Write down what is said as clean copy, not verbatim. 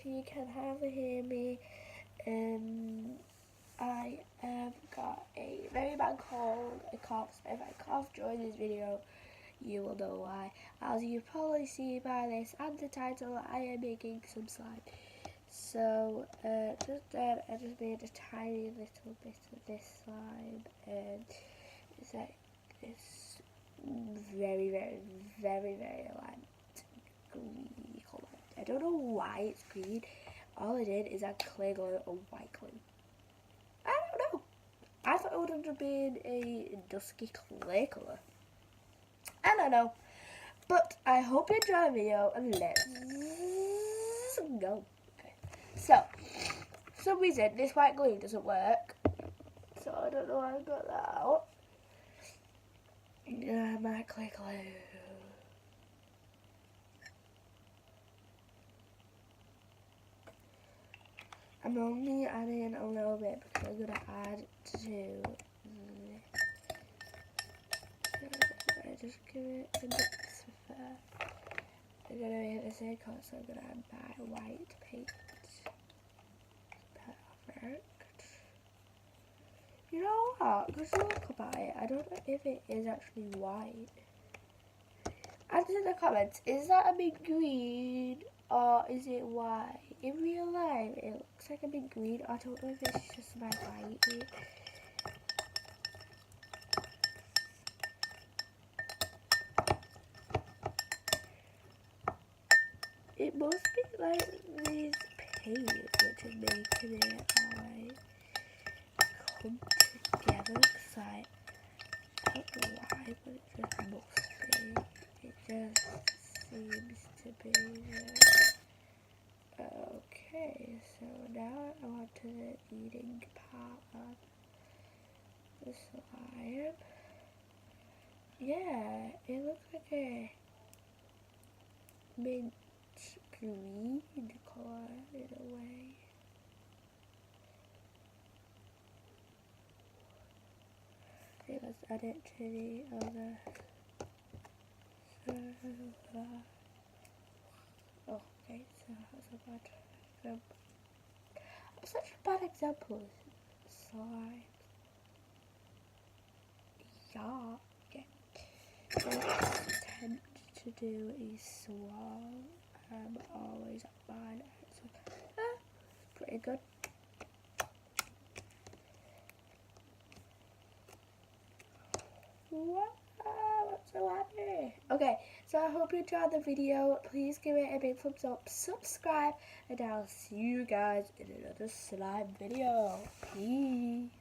you can hardly hear me. I have got a very bad cold. I cough. If I cough during this video, you will know why. As you probably see by this and the title, I am making some slime. So just then I just made a tiny little bit of this slime, and it's like this very light green colour. I don't know why it's green. All I did is add clay glue or white glue. I don't know. I thought it would have been a dusky clay colour. I don't know. But I hope you enjoy the video, and let's go. Okay. So, for some reason this white glue doesn't work. So I don't know why I got that out. Yeah, my clay glue. I'm only adding a little bit because I'm going to add to I just give it a mix with I'm going to make the same colour, so I'm going to add my white paint. Perfect. You know what? Because look about it, I don't know if it is actually white. Answer in the comments, is that a big green or is it white? In real life, it looks like a big green. I don't know if it's just my white. It must be like this paint which is making it like come together, because I don't know why, but it just must be. It just seems to be okay, so now I want to the eating part of the slime. Yeah, it looks like a mint green color in a way. Okay, let's add it to the other server. Oh, okay, so that's a bad example. I'm such a bad example. Slime. Yeah. Okay. Let's attempt to do a swirl. I'm always at mine. Pretty good. Wow, I'm so happy. Okay, so I hope you enjoyed the video. Please give it a big thumbs up, subscribe, and I'll see you guys in another slime video. Peace.